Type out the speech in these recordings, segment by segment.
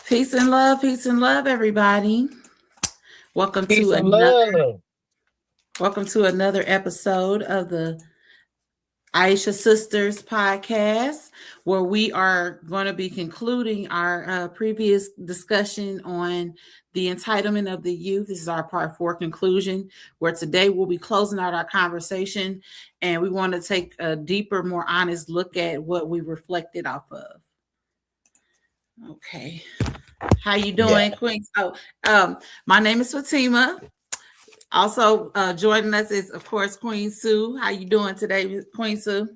Peace and love, everybody. Welcome Peace to and another love. episode of the Aisha Sisters podcast, where we are going to be concluding our previous discussion on the entitlement of the youth. This is our part four conclusion, where today we'll be closing out our conversation, and we want to take a deeper, more honest look at what we reflected off of. Okay. How you Yeah, doing, Queen? My name is Fatima. Also joining us is, of course, Queen Sue. How you doing today, Queen Sue?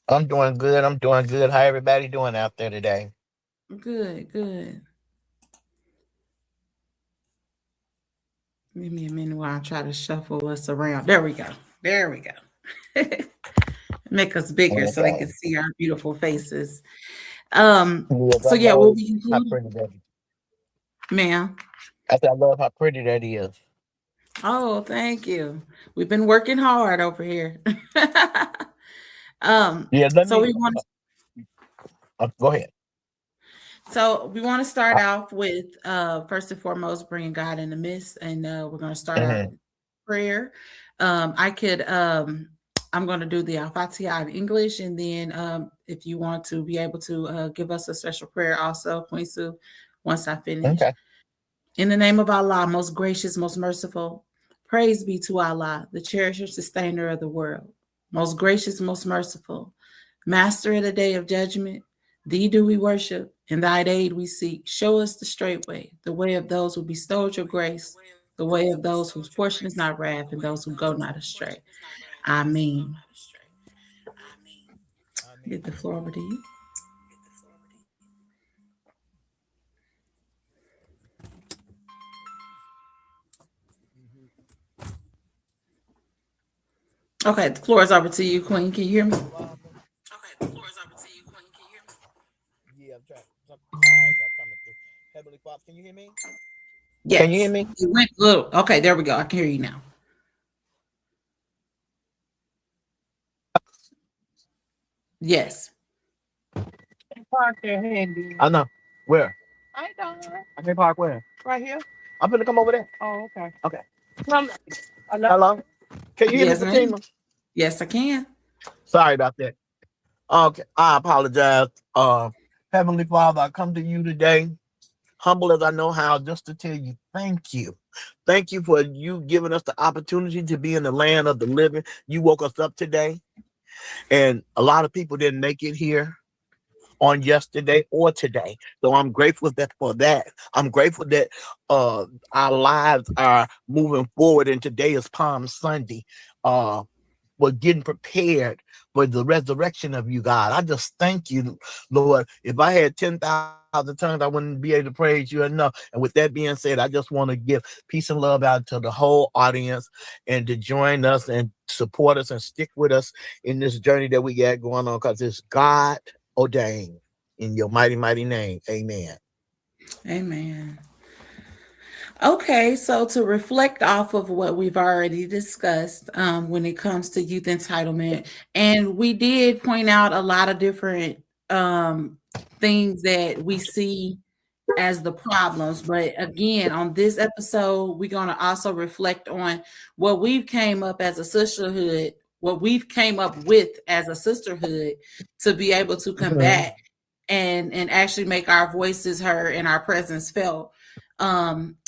I'm doing good. I'm doing good. How everybody doing out there today? Good, good. Give me a minute while I try to shuffle us around. There we go. There we go. Make us bigger so they Okay. can see our beautiful faces. Um, Yes, I so yeah, we'll love be how concluding, pretty that is. ma'am. I love how pretty that is. Oh, thank you. We've been working hard over here. Yeah, let So me we want go ahead. So we want to start off with first and foremost bringing God in the midst, and we're going to start out Hmm. with prayer. I could I'm going to do the Al-Fatiha in English, and then if you want to be able to give us a special prayer, also, Queen Sue, once I finish. Okay. In the name of Allah, most gracious, most merciful, praise be to Allah, the cherisher, sustainer of the world. Most gracious, most merciful, master of the day of judgment, thee do we worship, and thy aid we seek. Show us the straight way, the way of those who bestowed your grace, the way of those whose portion is not wrath, and those who go not astray. Amen. Get the floor over to you. Okay, the floor is over to you, Queen. Can you hear me? Yeah, I'm trying. Some calls are coming through. Heavenly Father, can you hear me? Can you hear Yes. me? It went little. Okay, there we go. I can hear you now. Yes. Park there, handy. I know. Where? I don't. I can park where? Right here. I'm gonna come over there. Oh, okay. Okay. Come. Hello. Can you hear me, Yes, ma'am. Fatima? Yes, I can. Sorry about that. Okay, I apologize. Heavenly Father, I come to you today, humble as I know how, just to tell you thank you. Thank you for you giving us the opportunity to be in the land of the living. You woke us up today, and a lot of people didn't make it here on yesterday or today. So I'm grateful that for that. I'm grateful that our lives are moving forward, and today is Palm Sunday. Uh, we're getting prepared for the resurrection of you, God. I just thank you, Lord. If I had 10,000 tongues, I wouldn't be able to praise you enough. And with that being said, I just want to give peace and love out to the whole audience and to join us and support us and stick with us in this journey that we got going on because it's God ordained. In your mighty, mighty name, amen. Amen. Okay, so to reflect off of what we've already discussed when it comes to youth entitlement, and we did point out a lot of different um, things that we see as the problems. But again, on this episode, we're going to also reflect on what we've came up as a sisterhood, what we've came up with as a sisterhood to be able to Mhm. combat and actually make our voices heard and our presence felt.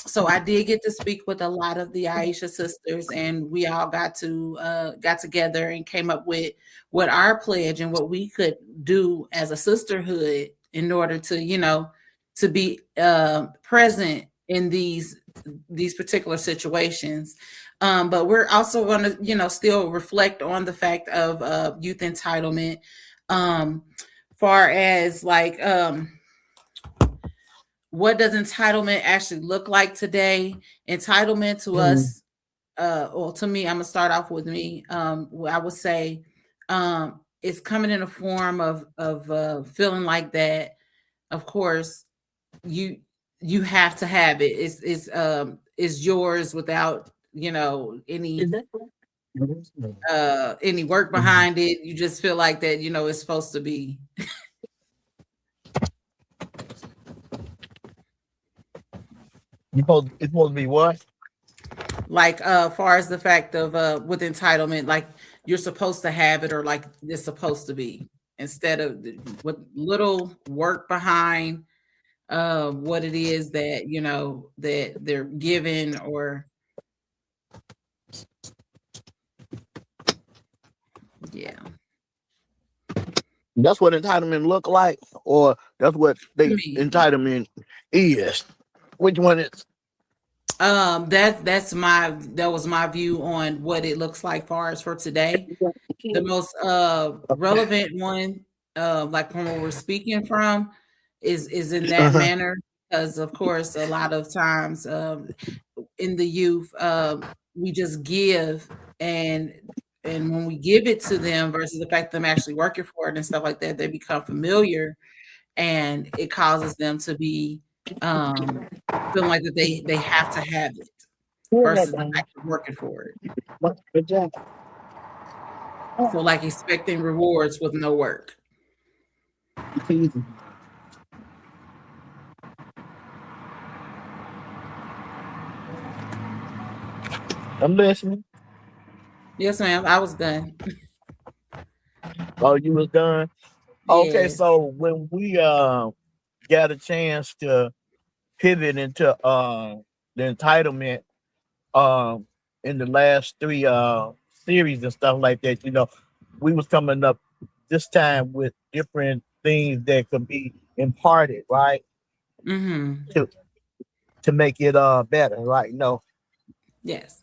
So I did get to speak with a lot of the Aisha sisters, and we all got together and came up with what our pledge and what we could do as a sisterhood in order to, to be present in these particular situations. But we're also going to, still reflect on the fact of youth entitlement. Um, far as like what does entitlement actually look like today? Entitlement to Mhm. us, well, to me, I'm gonna start off with me. I would say it's coming in a form of feeling like that. Of course, you you have to have it. It's yours without any work Mhm. behind it. You just feel like that it's supposed to be. It's supposed to be what? Like far as the fact of with entitlement, like you're supposed to have it or like it's supposed to be, instead of with little work behind what it is that that they're given, or yeah. That's what entitlement look like, or that's what To they me, entitlement is. Which one is? that was my view on what it looks like far as for today. The most relevant one, like from where we're speaking from, is in that Uh-huh. manner, because of course a lot of times in the youth, we just give, and when we give it to them versus the fact them actually working for it and stuff like that, they become familiar, and it causes them to be um feeling like that they have to have it versus the fact of working for it. So like expecting rewards with no work. I'm listening. Yes, ma'am. I was done. Oh, you was done. Okay, Yes. so when we got a chance to pivot into the entitlement um in the last three series and stuff like that, we was coming up this time with different things that could be imparted, right? Mm-hmm. To make it better, right? No. Yes.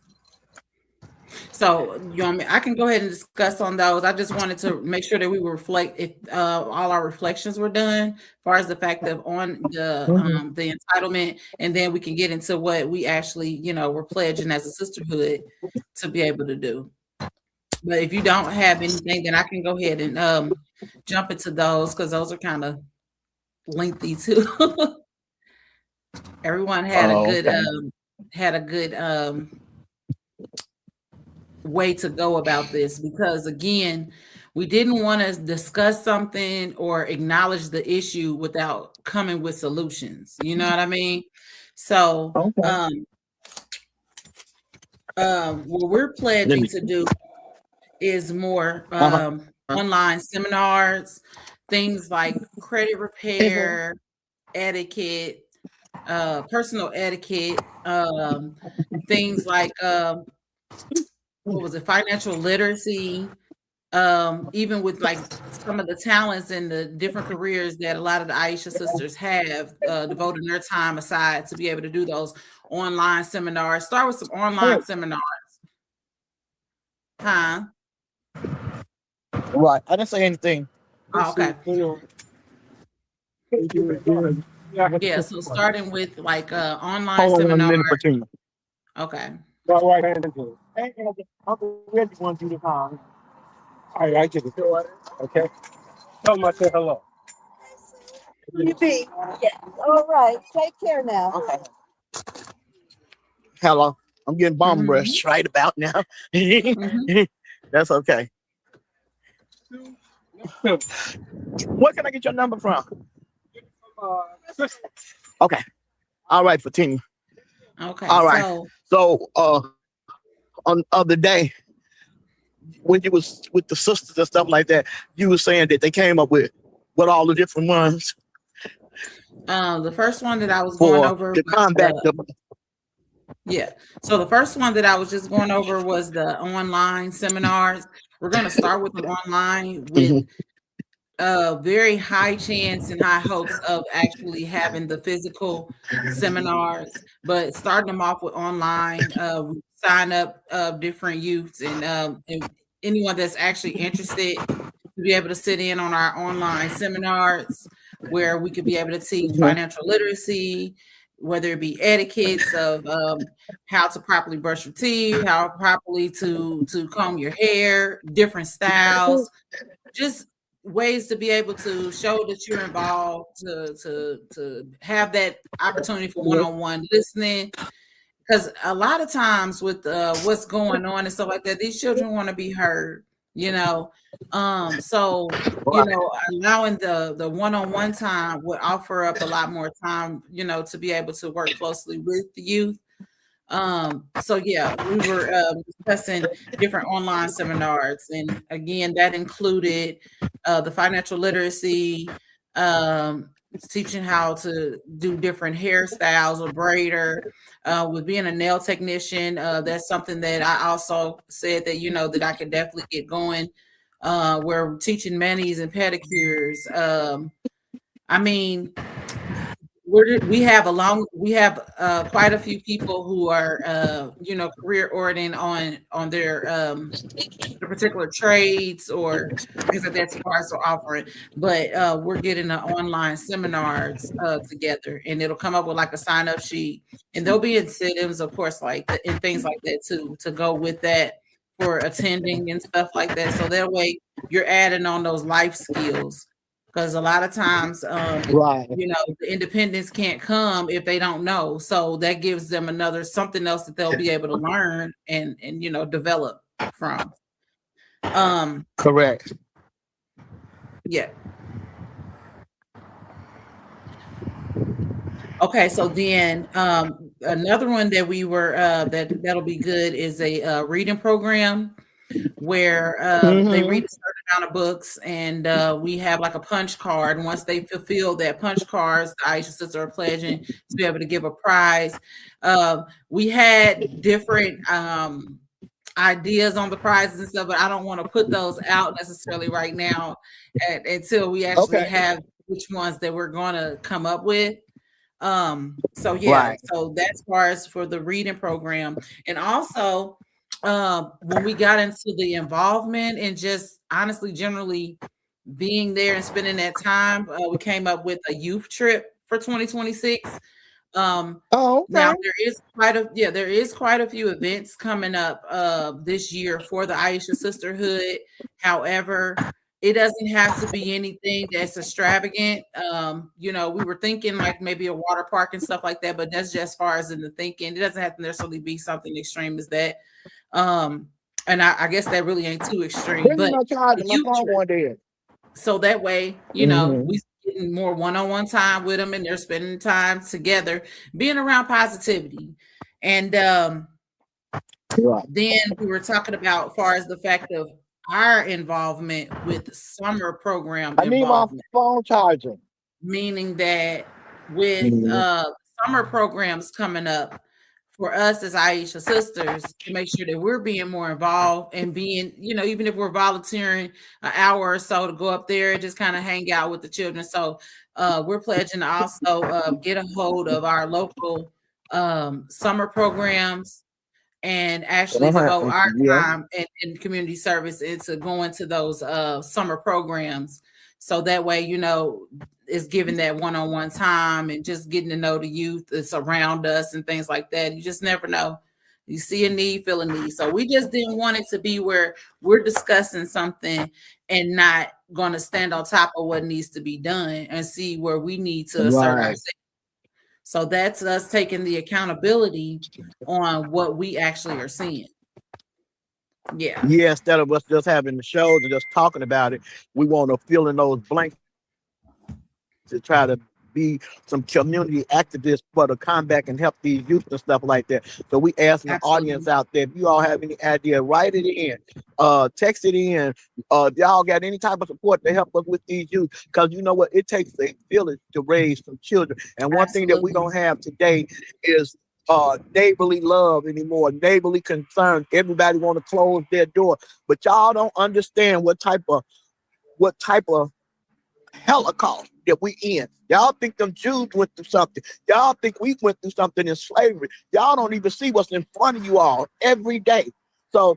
So you want me? I can go ahead and discuss on those. I just wanted to make sure that we were reflect if all our reflections were done, as far as the fact of on Mhm. the entitlement, and then we can get into what we actually we're pledging as a sisterhood to be able to do. But if you don't have anything, then I can go ahead and jump into those, because those are kind of lengthy too. Everyone Oh, okay. had a good way to go about this, because again, we didn't want to discuss something or acknowledge the issue without coming with solutions. You know what I mean? So Okay. what we're Let pledging me. to do is more Uh-huh. online seminars, things like credit repair, etiquette, personal etiquette, things like what was it, financial literacy, even with like some of the talents and the different careers that a lot of the Aisha sisters have, devoting their time aside to be able to do those online seminars. Start with some online seminars, huh? Right. I didn't say anything. Oh, okay. Yeah, so starting with like online Hold on one seminar. minute, Patina. Okay. Right hand into it. Hey, Uncle Reggie wants you to come. All right, I get it. Okay. Tell him I said hello. You be. Yeah. All right. Take care now. Okay. Hello. I'm getting bomb Mm-hmm. rushed right about now. Mm-hmm. That's okay. Where can I get your number from? Okay. All right, Fatina. Okay. All right. So So on the other day when you was with the sisters and stuff like that, you were saying that they came up with all the different ones the first one that I was going for over the was combat. yeah. So the first one that I was just going over was the online seminars. We're going to start with them online with Mhm. very high chance and high hopes of actually having the physical seminars, but starting them off with online. We sign up different youths and anyone that's actually interested to be able to sit in on our online seminars, where we could be able to teach Mhm. financial literacy, whether it be etiquettes of how to properly brush your teeth, how properly to comb your hair, different styles, just ways to be able to show that you're involved, to have that opportunity for one-on-one listening, because a lot of times with what's going on and stuff like that, these children want to be heard. you know. So allowing the one-on-one time would offer up a lot more time, to be able to work closely with the youth. So yeah, we were discussing different online seminars, and again, that included the financial literacy, teaching how to do different hairstyles, a braider, with being a nail technician. That's something that I also said that that I could definitely get going. We're teaching manis and pedicures. I mean, we have quite a few people who are career oriented on their particular trades or things like that, supplies are offering. But we're getting the online seminars together, and it'll come up with like a sign up sheet, and there'll be incentives, of course, and things like that to go with that for attending and stuff like that. So that way you're adding on those life skills, because a lot of times the independents can't come if they don't know. So that gives them something else that they'll be able to learn and develop from. Correct. Yeah. Okay, so then another one that we were that'll be good is a reading program where they read a certain amount of books, and we have like a punch card. And once they fulfill that punch cards, the Aisha sisters are pledging to be able to give a prize. We had different ideas on the prizes and stuff, but I don't want to put those out necessarily right now until we actually have which ones that we're going to come up with. So that's far as for the reading program. And also when we got into the involvement and just honestly generally being there and spending that time, we came up with a youth trip for 2026. Now there is quite a few events coming up this year for the Aisha Sisterhood. However, it doesn't have to be anything that's extravagant. We were thinking like maybe a water park and stuff like that, but that's just as far as in the thinking. It doesn't have to necessarily be something extreme as that. And I guess that really ain't too extreme. But so that way, we getting more one-on-one time with them, and they're spending time together, being around positivity. And then we were talking about as far as the fact of our involvement with summer program involvement. My phone charger. Meaning that with summer programs coming up for us as Aisha sisters, to make sure that we're being more involved and being, even if we're volunteering an hour or so to go up there and just kind of hang out with the children. So we're pledging to also get a hold of our local summer programs and actually devote our time and community service into going to those summer programs. So that way, is giving that one-on-one time and just getting to know the youth that's around us and things like that. You just never know. You see a need, feel a need. So we just didn't want it to be where we're discussing something and not going to stand on top of what needs to be done and see where we need to assert ourselves. So that's us taking the accountability on what we actually are seeing. Yeah. Yeah, instead of us just having the shows and just talking about it, we want to fill in those blanks to try to be some community activists for the comeback and help these youth and stuff like that. So we asking the audience out there, if you all have any idea, write it in, text it in. Y'all got any type of support to help us with these youth? Because you know what, it takes a village to raise some children. And one thing that we don't have today is neighborly love anymore, neighborly concern. Everybody want to close their door, but y'all don't understand what type of Holocaust that we in. Y'all think them Jews went through something. Y'all think we went through something in slavery. Y'all don't even see what's in front of you all every day. So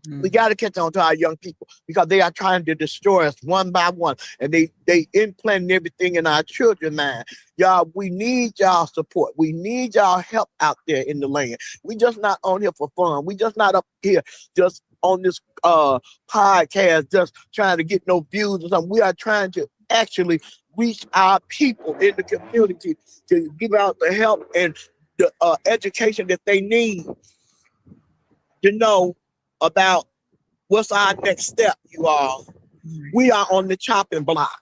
we got to catch on to our young people, because they are trying to destroy us one by one, and they implanting everything in our children's mind. Y'all, we need y'all support. We need y'all help out there in the land. We just not on here for fun. We just not up here just on this podcast just trying to get no views or something. We are trying to actually reach our people in the community to give out the help and the education that they need to know about what's our next step, you all? We are on the chopping block,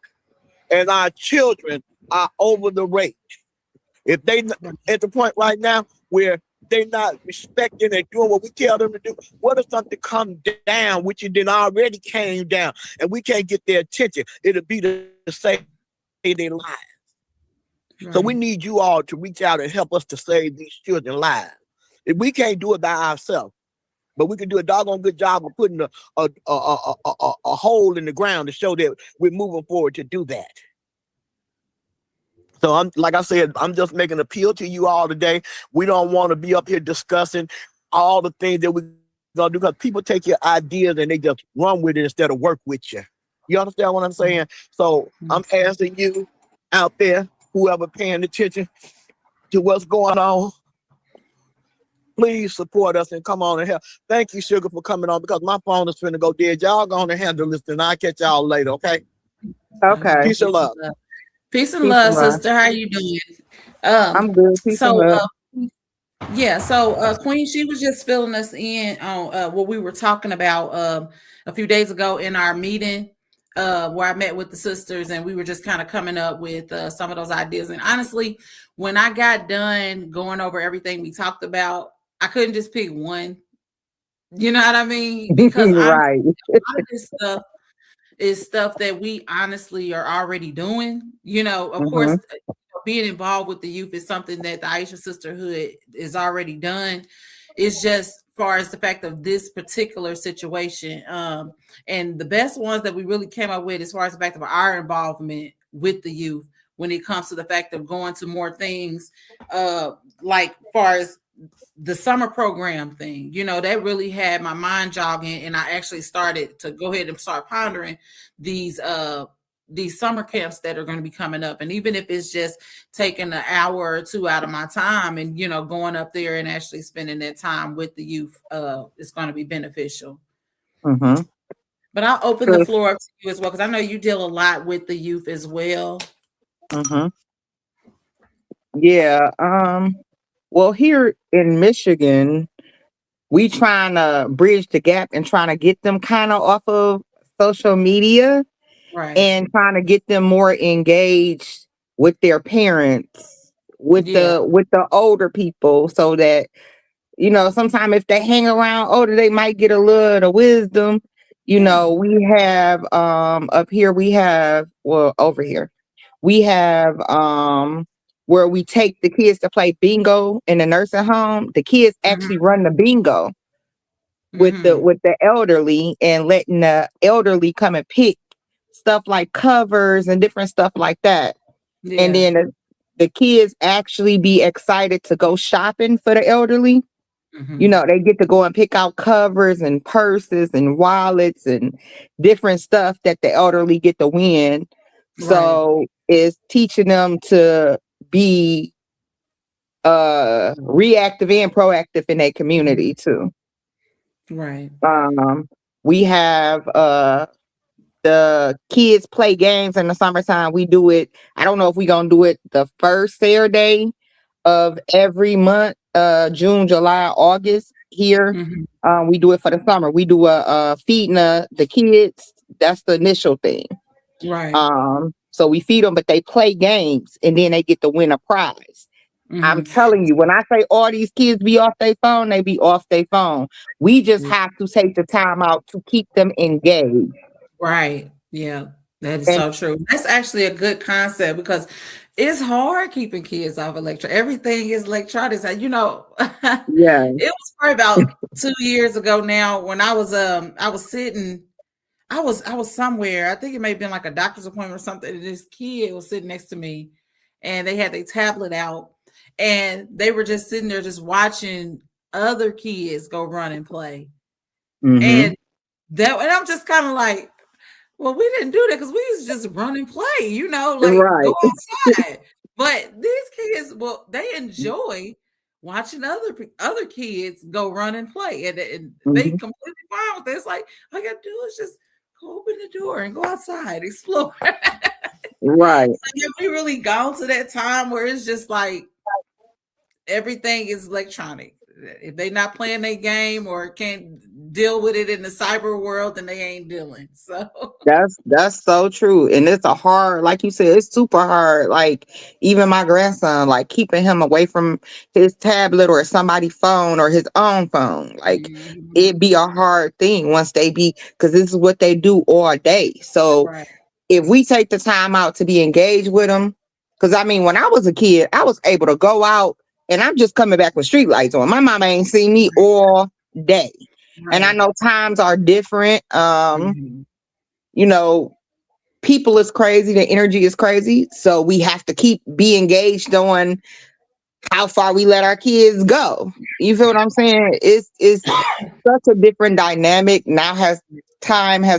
and our children are over the rate. If they at the point right now where they're not respecting and doing what we tell them to do, what if something come down, which it then already came down, and we can't get their attention? It'll be to save their lives. Right. So we need you all to reach out and help us to save these children's lives. If we can't do it by ourselves, but we can do a doggone good job of putting a hole in the ground to show that we're moving forward to do that. So I'm, like I said, I'm just making an appeal to you all today. We don't want to be up here discussing all the things that we're gonna do, because people take your ideas and they just run with it instead of work with you. You understand what I'm saying? So I'm asking you out there, whoever paying attention to what's going on, please support us and come on and help. Thank you, Sugar, for coming on, because my phone is finna go dead. Y'all gonna handle this, and I'll catch y'all later, okay? Okay. Peace and love. Peace and love, sister. How you doing? I'm good. Peace and love. Yeah, so Queen, she was just filling us in on what we were talking about a few days ago in our meeting where I met with the sisters, and we were just kind of coming up with some of those ideas. And honestly, when I got done going over everything we talked about, I couldn't just pick one. You know what I mean? Because right. A lot of this stuff is stuff that we honestly are already doing. You know, of course, being involved with the youth is something that the Aisha Sisterhood is already done. It's just far as the fact of this particular situation. And the best ones that we really came up with as far as the fact of our involvement with the youth when it comes to the fact of going to more things, like far as the summer program thing, you know, that really had my mind jogging, and I actually started to go ahead and start pondering these summer camps that are going to be coming up. And even if it's just taking an hour or two out of my time and, you know, going up there and actually spending that time with the youth, it's going to be beneficial. But I'll open the floor up to you as well, because I know you deal a lot with the youth as well. Yeah. Well, here in Michigan, we trying to bridge the gap and trying to get them kind of off of social media, right, and trying to get them more engaged with their parents, with the older people, so that, you know, sometimes if they hang around older, they might get a little wisdom. You know, we have up here, we have, well, over here, we have where we take the kids to play bingo in the nursing home. The kids actually run the bingo with the elderly, and letting the elderly come and pick stuff like covers and different stuff like that. And then the kids actually be excited to go shopping for the elderly. You know, they get to go and pick out covers and purses and wallets and different stuff that the elderly get to win. So it's teaching them to be reactive and proactive in their community too. Right. We have the kids play games in the summertime. We do it. I don't know if we're gonna do it the first Saturday of every month, June, July, August here. We do it for the summer. We do a feeding the kids. That's the initial thing. Right. So we feed them, but they play games, and then they get to win a prize. I'm telling you, when I say all these kids be off their phone, they be off their phone. We just have to take the time out to keep them engaged. Right. Yeah, that is so true. That's actually a good concept, because it's hard keeping kids off everything is electronic. You know, it was probably about 2 years ago now when I was sitting, I was somewhere. I think it may have been like a doctor's appointment or something. And this kid was sitting next to me, and they had their tablet out, and they were just sitting there just watching other kids go run and play. And I'm just kind of like, well, we didn't do that because we used to just run and play, you know, like go outside. But these kids, well, they enjoy watching other kids go run and play, and they completely fine with it. It's like, all you gotta do is just go open the door and go outside, explore. Right. So have we really gone to that time where it's just like everything is electronic? If they're not playing their game or can't deal with it in the cyber world, then they ain't dealing. So That's so true. And it's a hard, like you said, it's super hard. Like even my grandson, like keeping him away from his tablet or somebody's phone or his own phone. Like it'd be a hard thing once they be, because this is what they do all day. So right. if we take the time out to be engaged with them, because I mean, when I was a kid, I was able to go out and I'm just coming back with street lights on. My mama ain't seen me all day. And I Right. know times are different. Mhm. You know, people is crazy, the energy is crazy. So we have to be engaged on how far we let our kids go. You feel what I'm saying? It's such a different dynamic. Now as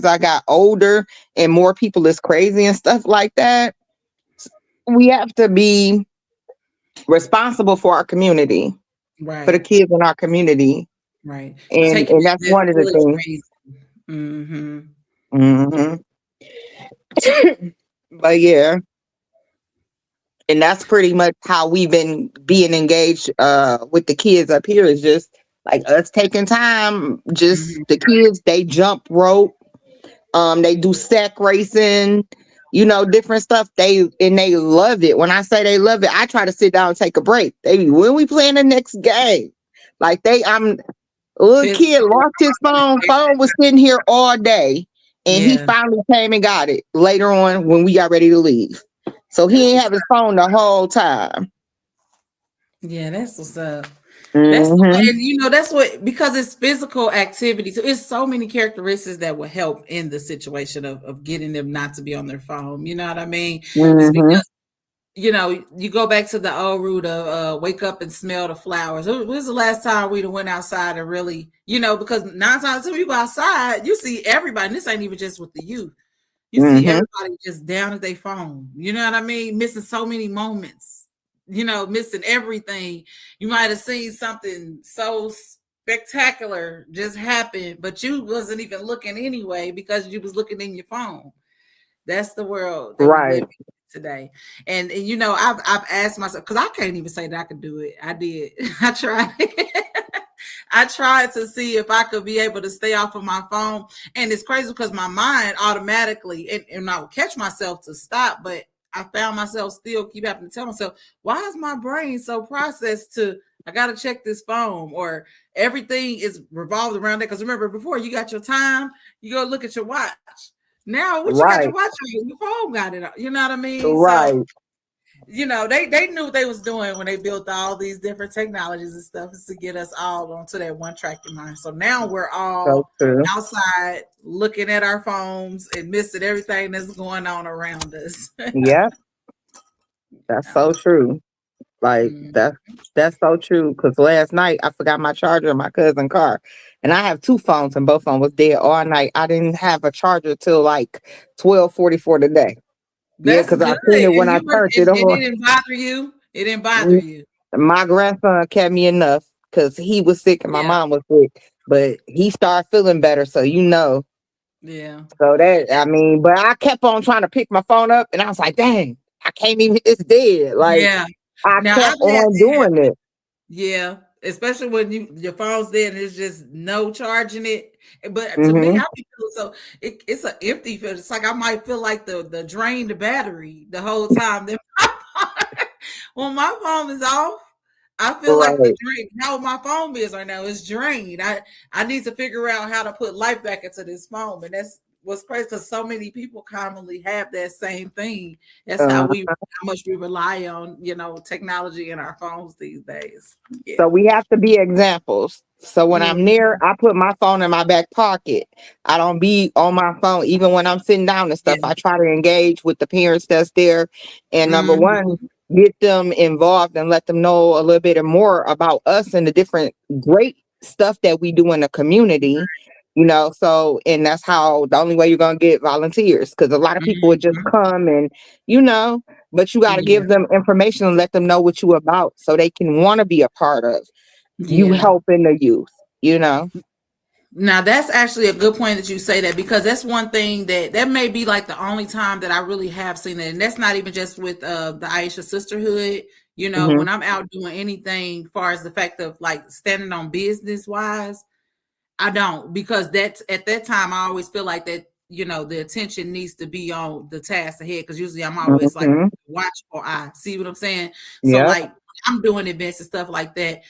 I got older and more people is crazy and stuff like that, we have to be responsible for our community, for the Right. kids in our community. Right. And Taking that's that one of the village things. raising. Mm-hmm. Hmm. But yeah, and that's pretty much how we've been being engaged with the kids up here, is just like us taking time. Just Mm-hmm. the kids, they jump rope, they do sack racing, different stuff. They love it. When I say they love it, I try to sit down and take a break. When we playing the next game? Like I'm a little kid Physical. lost his phone was sitting here all day, and he Yeah. finally came and got it later on when we got ready to leave. So he That's ain't have his phone the whole time. Yeah, that's what's up. That's the way, Hmm. and that's what, because it's physical activity. So it's so many characteristics that will help in the situation of getting them not to be on their phone. You know what I mean? It's Hmm. because you go back to the old root of wake up and smell the flowers. When was the last time we went outside and really, because 9 times when you go outside, you see everybody. And this ain't even just with the youth. You see Hmm. everybody just down at their phone. You know what I mean? Missing so many moments. Missing everything. You might have seen something so spectacular just happen, but you wasn't even looking anyway because you was looking in your phone. That's the world that we live Right. in today. And I've asked myself, because I can't even say that I could do it. I did. I tried. I tried to see if I could be able to stay off of my phone. And it's crazy because my mind automatically, and I would catch myself to stop, but I found myself still keep having to tell myself, why is my brain so processed to, I got to check this phone, or everything is revolved around that? Because remember, before you got your time, you go look at your watch. Now, what you got your Right. watch on? Your phone got it. You know what I mean? So, Right. they knew what they was doing when they built all these different technologies and stuff, is to get us all onto that one track in mind. So now we're So all true. outside looking at our phones and missing everything that's going on around us. Yep. That's so true. Like Mm. that's so true. Because last night I forgot my charger in my cousin's car, and I have two phones, and both of them was dead all night. I didn't have a charger till like 12:44 today. Yeah, That's because I good. seen it when And I you weren't, turned it and it on. didn't bother you. It didn't bother you. My grandson kept me enough because he was sick and my Yeah. mom was sick, but he started feeling better. So Yeah. so that I mean, but I kept on trying to pick my phone up, and I was like, dang, I can't even. It's dead. Like Yeah. I Now kept I've had on that happen. doing it. Yeah, especially when your phone's dead and it's just no charging it. But to me, Hmm. I be feeling so it's an empty feel. It's like I might feel like the drained battery the whole time. Then when my phone is off, I feel like the Right. drain. How my phone is right now is drained. I need to figure out how to put life back into this phone, and that's what's crazy because so many people commonly have that same thing. That's Uh, how much we rely on technology in our phones these days. Yeah. so we have to be examples. So when I'm Mm, near, I put my phone in my back pocket. I don't be on my phone even when I'm sitting down and stuff. yeah. I try to engage with the parents that's there, and number one, Mhm. get them involved and let them know a little bit more about us and the different great stuff that we do in the community. So and that's how the only way you're gonna get volunteers, because a lot of people would just Mhm. come and you know but you got to Yeah. give them information and let them know what you about so they can want to be a part of you Yeah. helping the youth. Now that's actually a good point that you say that, because that's one thing that may be like the only time that I really have seen it, and that's not even just with the Aisha sisterhood. Hmm. When I'm out doing anything, far as the fact of like standing on business wise, I don't, because that's at that time I always feel like that, the attention needs to be on the task ahead, because usually I'm always like Mm-hmm. watchful eye. See what I'm saying? So Yep. like I'm doing events and stuff like that.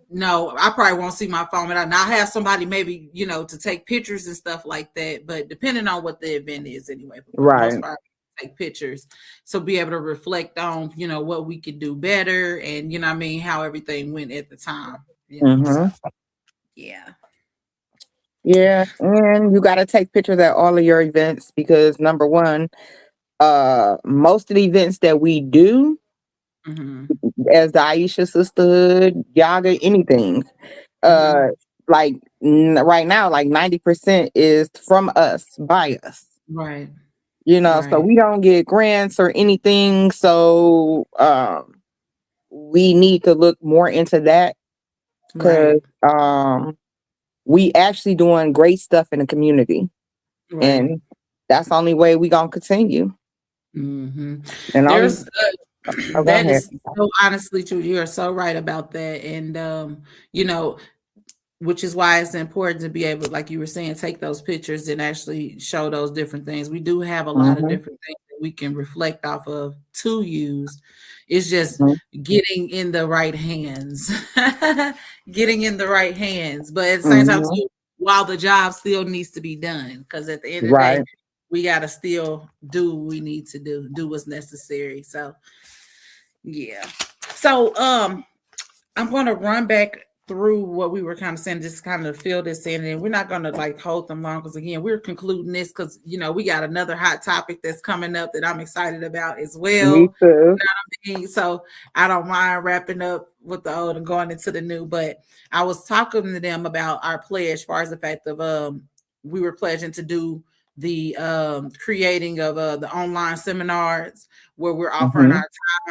No, I probably won't see my phone, and I have somebody maybe to take pictures and stuff like that. But depending on what the event is, anyway, but for the most Right. part, I take pictures, so be able to reflect on what we could do better, and what I mean, how everything went at the time. Mm-hmm. So yeah. Yeah, and you got to take pictures at all of your events because number one, most of the events that we do Mm-hmm. as the Aisha Sisterhood, Yaga, anything, Mm-hmm. uh, like right now, like 90% is from us, by us. Right. So Right. we don't get grants or anything. So we need to look more into that because Right. we actually doing great stuff in the community. Right. And that's the only way we gonna continue. Mm-hmm. And only There's oh, go that ahead. is so honestly true. You are so right about that, and you know, which is why it's important to be able, like you were saying, take those pictures and actually show those different things. We do have a lot of Mm-hmm. different things that we can reflect off of to use. It's just Mm-hmm. getting in the right hands, getting in the right hands. But at the same time, Mm-hmm. too, while the job still needs to be done, because at the end of the day, Right. we got to still do what we need to do what's necessary. So, yeah. So, I'm going to run back through what we were kind of saying, just kind of fill this in, and we're not going to like hold them long because again, we're concluding this because we got another hot topic that's coming up that I'm excited about as Me well. too. So I don't mind wrapping up with the old and going into the new. But I was talking to them about our pledge, as far as the fact of we were pledging to do the creating of the online seminars where we're offering Mm-hmm.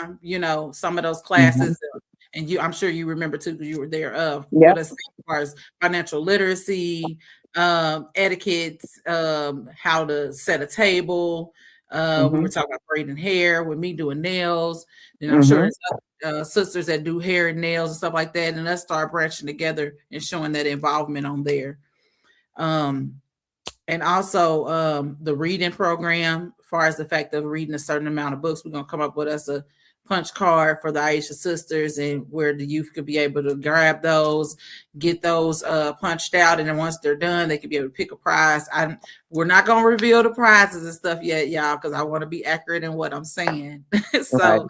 our time, some of those Mm-hmm. classes. And I'm sure you remember too, because you were there, with Yep. us as far as financial literacy, etiquette, how to set a table. We Mm-hmm. were talking about braiding hair, with me doing nails. And I'm sure Mm-hmm. there's other, sisters that do hair and nails and stuff like that. And let's start branching together and showing that involvement on there. Um, and also the reading program, as far as the fact of reading a certain amount of books. We're going to come up with us a punch card for the Aisha sisters, and where the youth could be able to grab those, get those punched out, and then once they're done, they could be able to pick a prize. We're not going to reveal the prizes and stuff yet, y'all, because I want to be accurate in what I'm saying. Right. So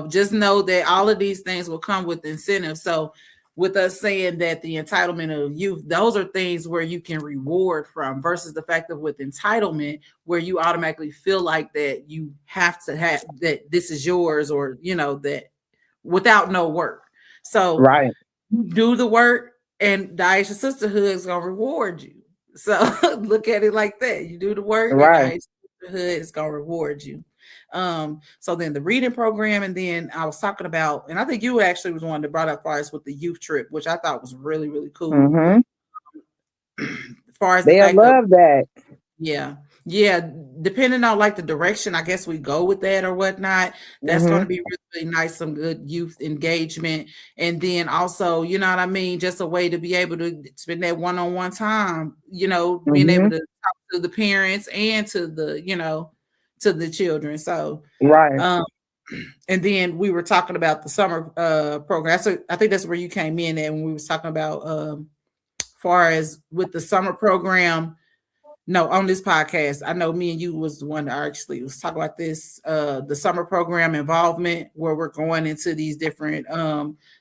just know that all of these things will come with incentives. So with us saying that the entitlement of youth, those are things where you can reward from, versus the fact of with entitlement, where you automatically feel like that you have to have that this is yours, or that without no work. So Right. you do the work, and the Aisha Sisterhood is gonna reward you. So look at it like that. You do the work, and the Right. Aisha Sisterhood is gonna reward you. So then the reading program, and then I was talking about, and I think you actually was one that brought up far as with the youth trip, which I thought was really, really cool. Mm-hmm. As far as the They'll fact of, love that. yeah, yeah, depending on like the direction, I guess we go with that or whatnot. That's going Mm-hmm. to be really, really nice, some good youth engagement, and then also, you know what I mean, just a way to be able to spend that one-on-one time. Being able Mm-hmm. to talk to the parents and to the, to the children. So, Right. um, and then we were talking about the summer program. So I think that's where you came in, and when we was talking about far as with the summer program. No, on this podcast, I know me and you was the one that actually was talking about this, the summer program involvement, where we're going into these different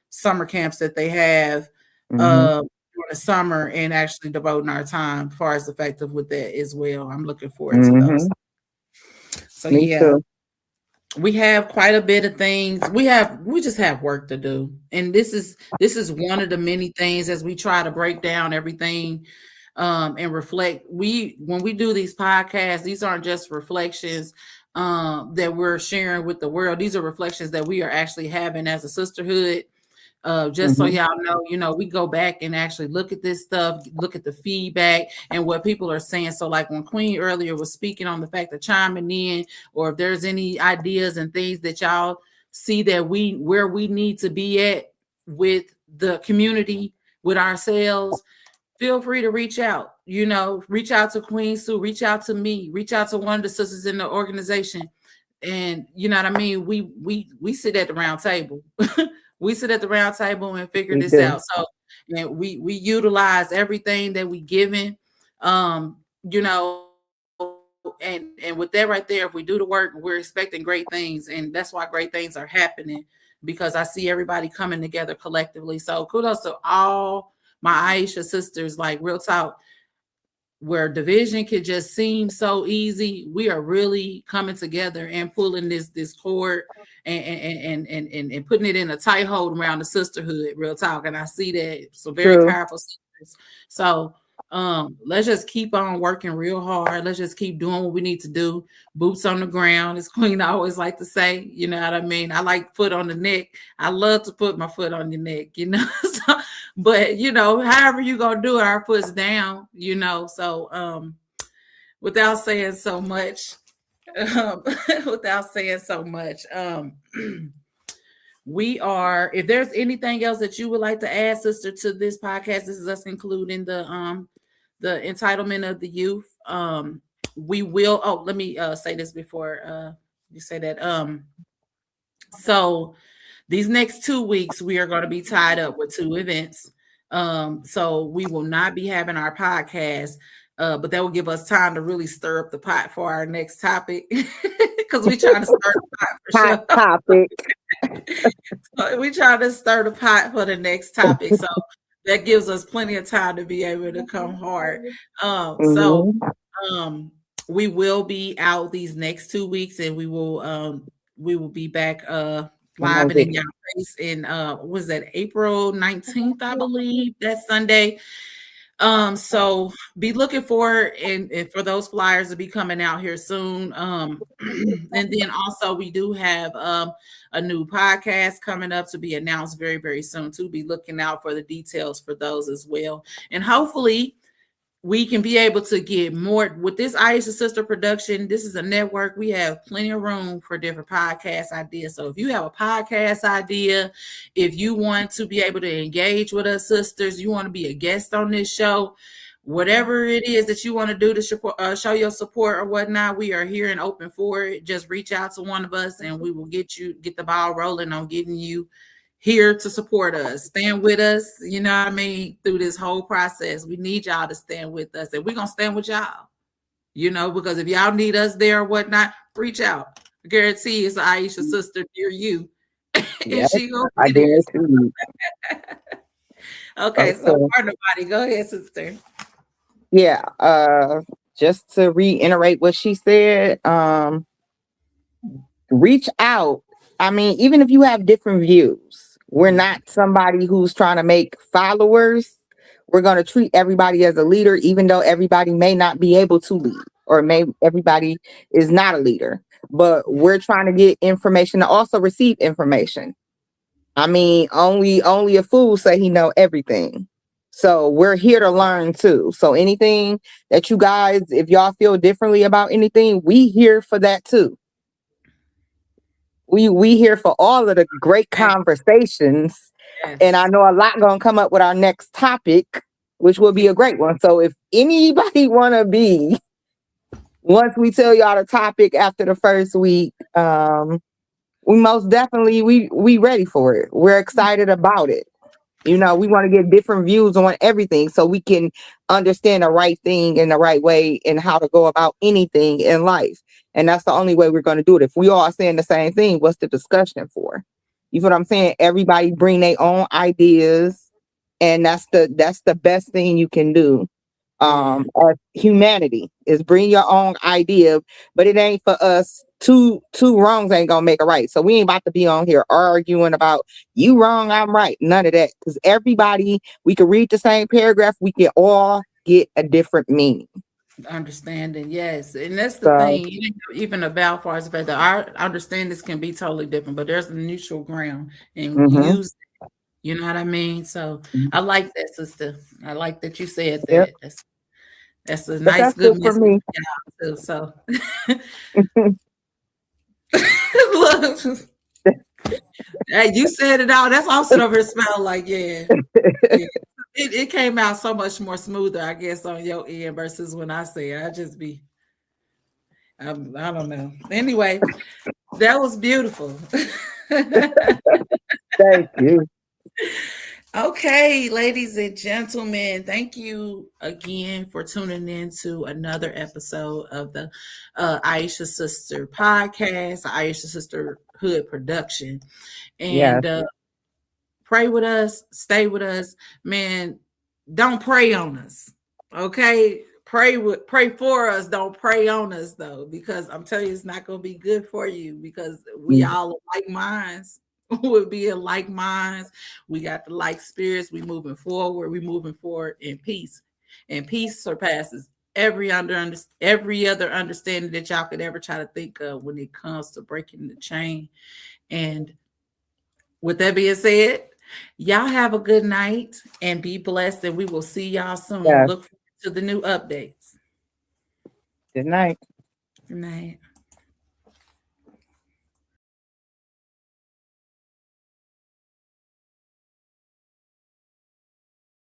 summer camps that they have Mm-hmm. during the summer, and actually devoting our time as far as effective with that as well. I'm looking forward to those. Mm-hmm. So Me yeah, too. we have quite a bit of things. We just have work to do. And this is one of the many things as we try to break down everything and reflect. When we do these podcasts, these aren't just reflections that we're sharing with the world. These are reflections that we are actually having as a sisterhood. Just so Mm-hmm. y'all know, we go back and actually look at this stuff, look at the feedback and what people are saying. So like when Queen earlier was speaking on the fact of chiming in, or if there's any ideas and things that y'all see that where we need to be at with the community, with ourselves, feel free to reach out. Reach out to Queen Sue, reach out to me, reach out to one of the sisters in the organization. And you know what I mean? We sit at the round table. We sit at the round table and figure this out. So we utilize everything that we given. And with that right there, if we do the work, we're expecting great things. And that's why great things are happening, because I see everybody coming together collectively. So kudos to all my Aisha sisters, like real talk, where division could just seem so easy. We are really coming together and pulling this cord and putting it in a tight hold around the sisterhood, real talk. And I see that. So very powerful sisters. So let's just keep on working real hard. Let's just keep doing what we need to do. Boots on the ground, as Queen always like to say. You know what I mean? I like foot on the neck. I love to put my foot on your neck, So, but however you gonna do it, our foot's down, So without saying so much, we are, if there's anything else that you would like to add, sister, to this podcast, this is us concluding the entitlement of the youth. We will, let me say this before you say that. So these next 2 weeks, we are going to be tied up with 2 events. So we will not be having our podcast, but that will give us time to really stir up the pot for our next topic, because we trying to stir the pot for sure. Topic. So we try to stir the pot for the next topic. So that gives us plenty of time to be able to come hard. So we will be out these next 2 weeks, and we will be back live and in your face in was that April 19th, I believe, that Sunday. So be looking for and for those flyers to be coming out here soon. And then also we do have a new podcast coming up to be announced very, very soon, to be looking out for the details for those as well. And hopefully we can be able to get more with this Aisha Sister production. This is a network. We have plenty of room for different podcast ideas. So if you have a podcast idea, if you want to be able to engage with us sisters, you want to be a guest on this show, whatever it is that you want to do to show your support or whatnot, we are here and open for it. Just reach out to one of us and we will get the ball rolling on getting you here to support us, stand with us, you know what I mean, through this whole process. We need y'all to stand with us, and we're going to stand with y'all, because if y'all need us there or whatnot, reach out. I guarantee it's an Aisha sister near you. And she going to be there. Okay, so nobody, go ahead, sister. Yeah, just to reiterate what she said, reach out. I mean, even if you have different views, we're not somebody who's trying to make followers. We're going to treat everybody as a leader, even though everybody may not be able to lead, or everybody is not a leader. But we're trying to get information to also receive information. I mean, only a fool say he know everything. So we're here to learn too. So anything that you guys, if y'all feel differently about anything, we here for that too. We here for all of the great conversations. Yes. And I know a lot gonna come up with our next topic, which will be a great one. So if anybody wanna be, once we tell y'all the topic after the first week, we most definitely we ready for it. We're excited about it. We want to get different views on everything so we can understand the right thing in the right way and how to go about anything in life. And that's the only way we're going to do it. If we all are saying the same thing, what's the discussion for? You know what I'm saying? Everybody bring their own ideas, and that's the best thing you can do. As humanity is bring your own idea, but it ain't for us. Two wrongs ain't gonna make a right. So we ain't about to be on here arguing about you wrong, I'm right. None of that. Because everybody, we can read the same paragraph, we can all get a different meaning. Understanding, yes. And that's the thing, even about far as the fact that our understandings can be totally different, but there's a neutral ground, and we use it, you know what I mean? So I like that, sister. I like that you said that. Yep. That's a nice, good message for me too. So look, hey, you said it all. That's all. Sit over and smell like, yeah. it came out so much more smoother, I guess, on your end versus when I say it. I don't know. Anyway, that was beautiful. Thank you. Okay, ladies and gentlemen, thank you again for tuning in to another episode of the Aisha Sister podcast, Aisha Sisterhood production. Yes. And pray with us, stay with us. Man, don't pray on us. Okay? Pray for us, don't pray on us though, because I'm telling you it's not gonna be good for you because we all are like minds. We're being like minds. We got the like spirits. We moving forward. We moving forward in peace. And peace surpasses every other understanding that y'all could ever try to think of when it comes to breaking the chain. And with that being said, y'all have a good night and be blessed. And we will see y'all soon. Yes. Look forward to the new updates. Good night. Good night.